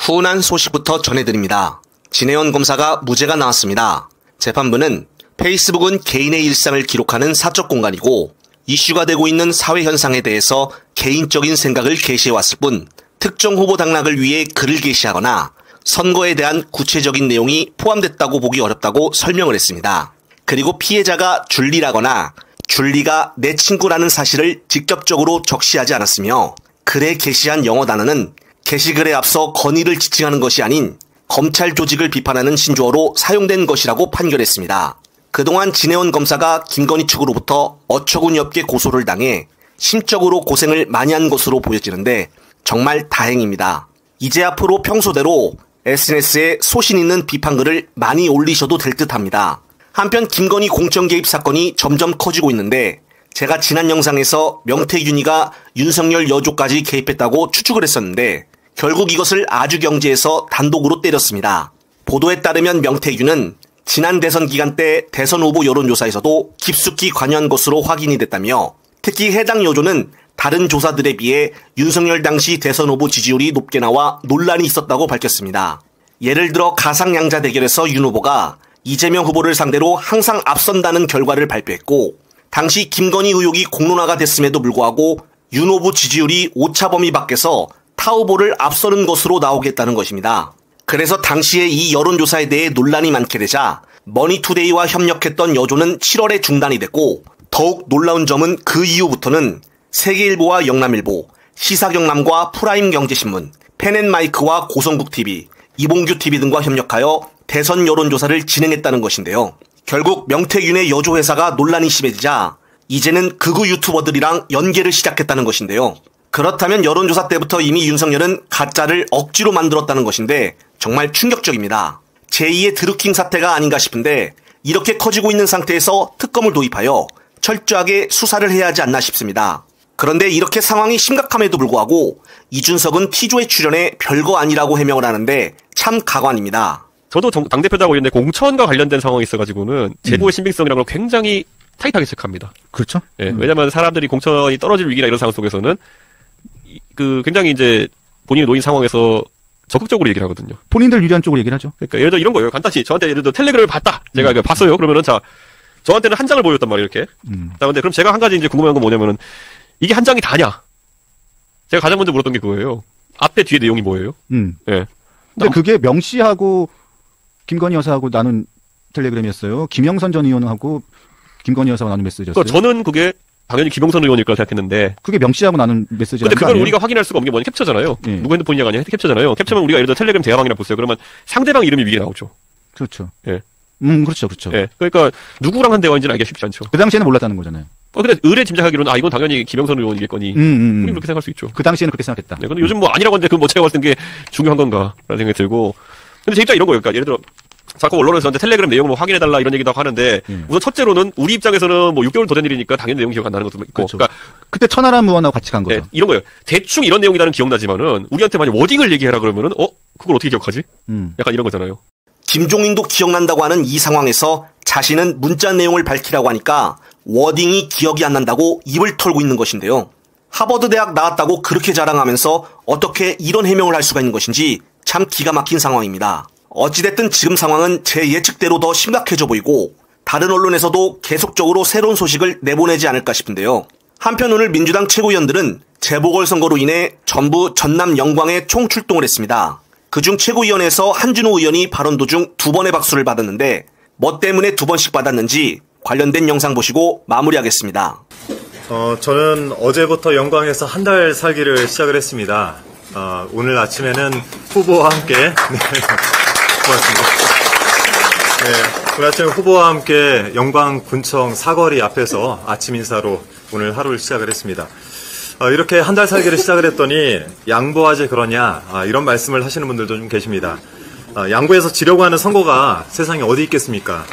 훈훈한 소식부터 전해드립니다. 진혜원 검사가 무죄가 나왔습니다. 재판부는 페이스북은 개인의 일상을 기록하는 사적 공간이고 이슈가 되고 있는 사회 현상에 대해서 개인적인 생각을 게시해왔을 뿐 특정 후보 당락을 위해 글을 게시하거나 선거에 대한 구체적인 내용이 포함됐다고 보기 어렵다고 설명을 했습니다. 그리고 피해자가 줄리라거나 줄리가 내 친구라는 사실을 직접적으로 적시하지 않았으며 글에 게시한 영어 단어는 게시글에 앞서 건의를 지칭하는 것이 아닌 검찰 조직을 비판하는 신조어로 사용된 것이라고 판결했습니다. 그동안 진혜원 검사가 김건희 측으로부터 어처구니 없게 고소를 당해 심적으로 고생을 많이 한 것으로 보여지는데 정말 다행입니다. 이제 앞으로 평소대로 SNS에 소신 있는 비판글을 많이 올리셔도 될 듯합니다. 한편 김건희 공천 개입 사건이 점점 커지고 있는데 제가 지난 영상에서 명태균이가 윤석열 여조까지 개입했다고 추측을 했었는데 결국 이것을 아주경제에서 단독으로 때렸습니다. 보도에 따르면 명태균은 지난 대선 기간 때 대선 후보 여론조사에서도 깊숙이 관여한 것으로 확인이 됐다며 특히 해당 여조는 다른 조사들에 비해 윤석열 당시 대선 후보 지지율이 높게 나와 논란이 있었다고 밝혔습니다. 예를 들어 가상양자 대결에서 윤 후보가 이재명 후보를 상대로 항상 앞선다는 결과를 발표했고 당시 김건희 의혹이 공론화가 됐음에도 불구하고 윤 후보 지지율이 오차 범위 밖에서 타 후보를 앞서는 것으로 나오겠다는 것입니다. 그래서 당시에 이 여론조사에 대해 논란이 많게 되자 머니투데이와 협력했던 여조는 7월에 중단이 됐고 더욱 놀라운 점은 그 이후부터는 세계일보와 영남일보, 시사경남과 프라임경제신문, 펜앤마이크와 고성국TV, 이봉규TV 등과 협력하여 대선 여론조사를 진행했다는 것인데요. 결국 명태균의 여조회사가 논란이 심해지자 이제는 극우 유튜버들이랑 연계를 시작했다는 것인데요. 그렇다면 여론조사 때부터 이미 윤석열은 가짜를 억지로 만들었다는 것인데 정말 충격적입니다. 제2의 드루킹 사태가 아닌가 싶은데 이렇게 커지고 있는 상태에서 특검을 도입하여 철저하게 수사를 해야 하지 않나 싶습니다. 그런데 이렇게 상황이 심각함에도 불구하고 이준석은 T조에 출연해 별거 아니라고 해명을 하는데 참 가관입니다. 저도 당대표자고 있는데 공천과 관련된 상황이 있어가지고는 제도의 신빙성이라는 걸 굉장히 타이트하게 체크합니다. 그렇죠. 예, 왜냐하면 사람들이 공천이 떨어질 위기나 이런 상황 속에서는 굉장히 이제 본인이 놓인 상황에서 적극적으로 얘기를 하거든요. 본인들 유리한 쪽으로 얘기를 하죠. 그러니까 예를 들어 이런 거예요. 간단히 저한테 예를 들어 텔레그램을 봤다. 제가 이거 봤어요. 그러면은 자 저한테는 한 장을 보여줬단 말이에요. 이렇게. 자 근데 그럼 제가 한 가지 이제 궁금한 건 뭐냐면은 이게 한 장이 다냐? 제가 가장 먼저 물었던 게 그거예요. 앞에 뒤에 내용이 뭐예요? 예. 근데 그게 명시하고 김건희 여사하고 나눈 텔레그램이었어요. 김영선 전 의원하고 김건희 여사가 나눈 메시지였어요. 그러니까 저는 그게 당연히 김영선 의원일 거라 생각했는데 그게 명시하고 나눈 메시지라는 근데 그걸 우리가 확인할 수가 없는 게 뭐냐? 캡처잖아요. 예. 누구 핸드폰이냐가 아니라 캡처잖아요. 캡처면 우리가 예를 들어 텔레그램 대화방이나 보세요. 그러면 상대방 이름이 위에 나오죠. 그렇죠. 예. 그렇죠, 그렇죠. 예. 그러니까 누구랑 한 대화인지는 알기가 쉽지 않죠. 그 당시에는 몰랐다는 거잖아요. 근데 의뢰 짐작하기로는 이건 당연히 김영선 의원이겠거니. 우리 그렇게 생각할 수 있죠. 그 당시에는 그렇게 생각했다. 네, 근데 요즘 뭐 아니라고 하는데 그 제가 봤을 때 게 중요한 건가라는 생각이 들고. 근데 진짜 이런 거예요. 그러니까 예를 들어 자꾸 언론에서 저한테 텔레그램 내용을 뭐 확인해달라 이런 얘기도 하는데 우선 첫째로는 우리 입장에서는 뭐 6개월 더 된 일이니까 당연히 내용이 기억 안 나는 것도 있고. 그렇죠. 그러니까 그때 천하람 의원하고 같이 간 거죠. 네, 이런 거예요. 대충 이런 내용이라는 기억나지만은 우리한테 만약 워딩을 얘기해라 그러면은 그걸 어떻게 기억하지? 약간 이런 거잖아요. 김종인도 기억난다고 하는 이 상황에서 자신은 문자 내용을 밝히라고 하니까 워딩이 기억이 안 난다고 입을 털고 있는 것인데요. 하버드 대학 나왔다고 그렇게 자랑하면서 어떻게 이런 해명을 할 수가 있는 것인지 참 기가 막힌 상황입니다. 어찌됐든 지금 상황은 제 예측대로 더 심각해져 보이고 다른 언론에서도 계속적으로 새로운 소식을 내보내지 않을까 싶은데요. 한편 오늘 민주당 최고위원들은 재보궐선거로 인해 전부 전남 영광에 총출동을 했습니다. 그중 최고위원회에서 한준호 의원이 발언 도중 2번의 박수를 받았는데 뭐 때문에 2번씩 받았는지 관련된 영상 보시고 마무리하겠습니다. 저는 어제부터 영광에서 한 달 살기를 시작을 했습니다. 오늘 아침에는 후보와 함께 고맙습니다. 네, 오늘 아침에 후보와 함께 영광군청 사거리 앞에서 아침 인사로 오늘 하루를 시작을 했습니다. 이렇게 한 달 살기를 시작을 했더니 양보하지 그러냐 이런 말씀을 하시는 분들도 좀 계십니다. 양보해서 지려고 하는 선거가 세상에 어디 있겠습니까?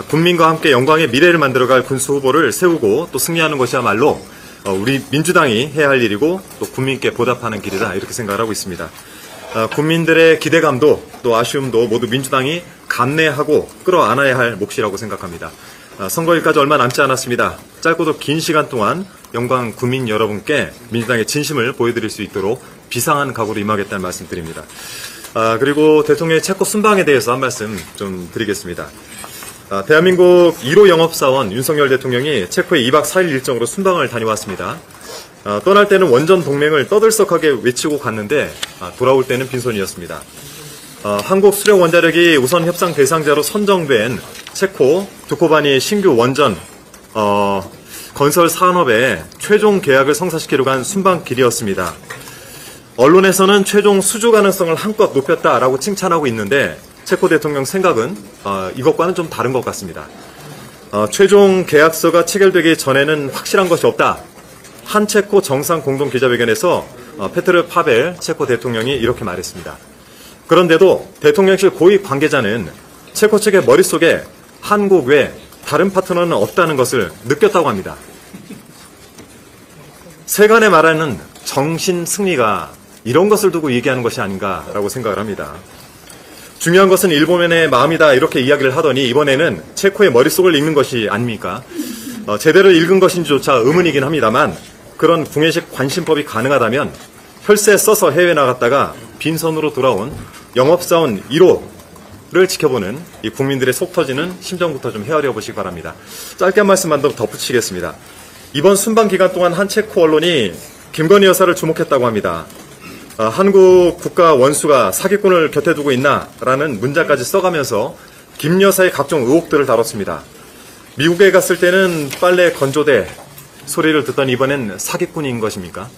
국민과 함께 영광의 미래를 만들어갈 군수 후보를 세우고 또 승리하는 것이야말로 우리 민주당이 해야 할 일이고 또 국민께 보답하는 길이다 이렇게 생각을 하고 있습니다. 국민들의 기대감도 또 아쉬움도 모두 민주당이 감내하고 끌어안아야 할 몫이라고 생각합니다. 선거일까지 얼마 남지 않았습니다. 짧고도 긴 시간 동안 영광 국민 여러분께 민주당의 진심을 보여드릴 수 있도록 비상한 각오로 임하겠다는 말씀드립니다. 그리고 대통령의 체코 순방에 대해서 한 말씀 좀 드리겠습니다. 대한민국 1호 영업사원 윤석열 대통령이 체코에 2박 4일 일정으로 순방을 다녀왔습니다. 떠날 때는 원전 동맹을 떠들썩하게 외치고 갔는데 돌아올 때는 빈손이었습니다. 한국 수력 원자력이 우선 협상 대상자로 선정된 체코 두코바니 신규 원전 건설 산업에 최종 계약을 성사시키려고 한 순방길이었습니다. 언론에서는 최종 수주 가능성을 한껏 높였다라고 칭찬하고 있는데 체코 대통령 생각은 이것과는 좀 다른 것 같습니다. 최종 계약서가 체결되기 전에는 확실한 것이 없다. 한 체코 정상 공동 기자회견에서 페트르 파벨 체코 대통령이 이렇게 말했습니다. 그런데도 대통령실 고위 관계자는 체코 측의 머릿속에 한국 외 다른 파트너는 없다는 것을 느꼈다고 합니다. 세간에 말하는 정신 승리가 이런 것을 두고 얘기하는 것이 아닌가라고 생각을 합니다. 중요한 것은 일본의 마음이다 이렇게 이야기를 하더니 이번에는 체코의 머릿속을 읽는 것이 아닙니까? 제대로 읽은 것인지조차 의문이긴 합니다만 그런 궁예식 관심법이 가능하다면 혈세 써서 해외 나갔다가 빈손으로 돌아온 영업사원 1호를 지켜보는 이 국민들의 속 터지는 심정부터 좀 헤아려 보시기 바랍니다. 짧게 한 말씀만 더 덧붙이겠습니다. 이번 순방 기간 동안 한 체코 언론이 김건희 여사를 주목했다고 합니다. 한국 국가 원수가 사기꾼을 곁에 두고 있나라는 문자까지 써가면서 김 여사의 각종 의혹들을 다뤘습니다. 미국에 갔을 때는 빨래 건조대 소리를 듣던 이번엔 사기꾼인 것입니까?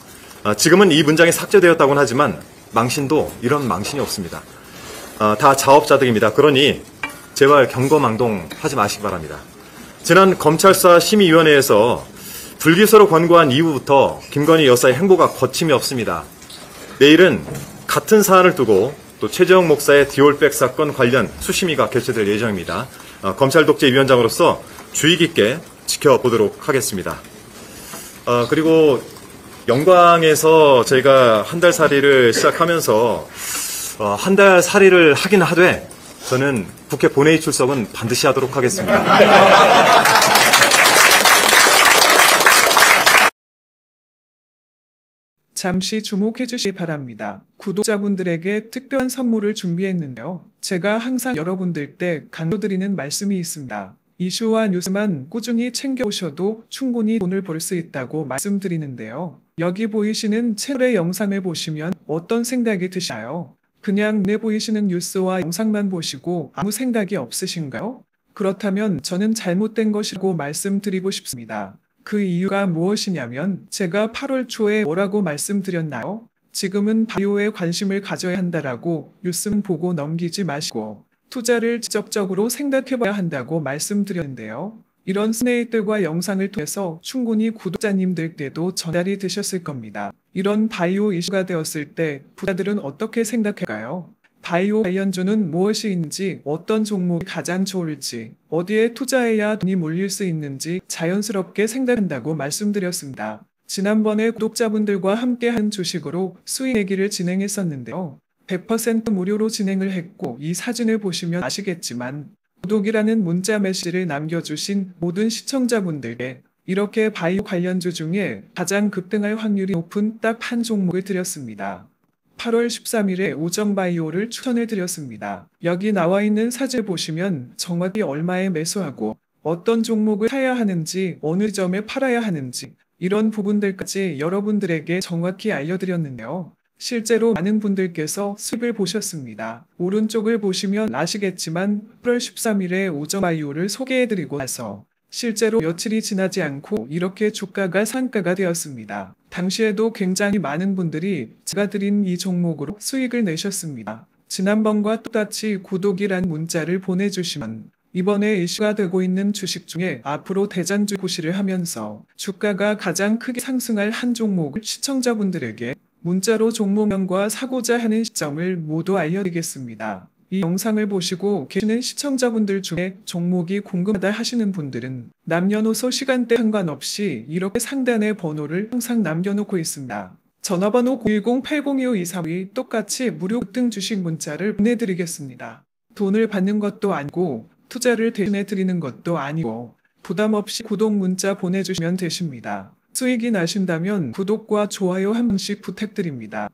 지금은 이 문장이 삭제되었다고는 하지만 망신도 이런 망신이 없습니다. 다 자업자득입니다. 그러니 제발 경거망동하지 마시기 바랍니다. 지난 검찰 수사 심의위원회에서 불기소로 권고한 이후부터 김건희 여사의 행보가 거침이 없습니다. 내일은 같은 사안을 두고 또 최재형 목사의 디올백 사건 관련 수심위가 개최될 예정입니다. 검찰 독재위원장으로서 주의 깊게 지켜보도록 하겠습니다. 그리고 영광에서 저희가 한 달 살이를 시작하면서 한 달 살이를 하긴 하되 저는 국회 본회의 출석은 반드시 하도록 하겠습니다. 잠시 주목해 주시기 바랍니다. 구독자분들에게 특별한 선물을 준비했는데요. 제가 항상 여러분들께 강조드리는 말씀이 있습니다. 이슈와 뉴스만 꾸준히 챙겨오셔도 충분히 돈을 벌 수 있다고 말씀드리는데요. 여기 보이시는 채널의 영상을 보시면 어떤 생각이 드시나요? 그냥 눈에 보이시는 뉴스와 영상만 보시고 아무 생각이 없으신가요? 그렇다면 저는 잘못된 것이라고 말씀드리고 싶습니다. 그 이유가 무엇이냐면 제가 8월 초에 뭐라고 말씀드렸나요? 지금은 바이오에 관심을 가져야 한다라고 뉴스만 보고 넘기지 마시고 투자를 지적적으로 생각해봐야 한다고 말씀드렸는데요. 이런 스네이들과 영상을 통해서 충분히 구독자님들께도 전달이 되셨을 겁니다. 이런 바이오 이슈가 되었을 때 부자들은 어떻게 생각할까요? 바이오 관련주는 무엇이 있는지, 어떤 종목이 가장 좋을지, 어디에 투자해야 돈이 몰릴 수 있는지 자연스럽게 생각한다고 말씀드렸습니다. 지난번에 구독자분들과 함께한 주식으로 수익 내기를 진행했었는데요. 100% 무료로 진행을 했고 이 사진을 보시면 아시겠지만 구독이라는 문자 메시지를 남겨주신 모든 시청자분들께 이렇게 바이오 관련주 중에 가장 급등할 확률이 높은 딱 한 종목을 드렸습니다. 8월 13일에 우정바이오를 추천해 드렸습니다. 여기 나와 있는 사진을 보시면 정확히 얼마에 매수하고 어떤 종목을 사야 하는지 어느 점에 팔아야 하는지 이런 부분들까지 여러분들에게 정확히 알려드렸는데요. 실제로 많은 분들께서 수익을 보셨습니다. 오른쪽을 보시면 아시겠지만 8월 13일에 우정바이오를 소개해드리고 나서 실제로 며칠이 지나지 않고 이렇게 주가가 상가가 되었습니다. 당시에도 굉장히 많은 분들이 제가 드린 이 종목으로 수익을 내셨습니다. 지난번과 똑같이 구독이란 문자를 보내주시면 이번에 이슈가 되고 있는 주식 중에 앞으로 대장주 고시를 하면서 주가가 가장 크게 상승할 한 종목을 시청자분들에게 문자로 종목명과 사고자 하는 시점을 모두 알려드리겠습니다. 이 영상을 보시고 계시는 시청자분들 중에 종목이 궁금하다 하시는 분들은 남녀노소 시간대 상관없이 이렇게 상단에 번호를 항상 남겨놓고 있습니다. 전화번호 010-802-5232 똑같이 무료 급등 주식 문자를 보내드리겠습니다. 돈을 받는 것도 아니고 투자를 대신해 드리는 것도 아니고 부담 없이 구독 문자 보내주시면 되십니다. 수익이 나신다면 구독과 좋아요 한 번씩 부탁드립니다.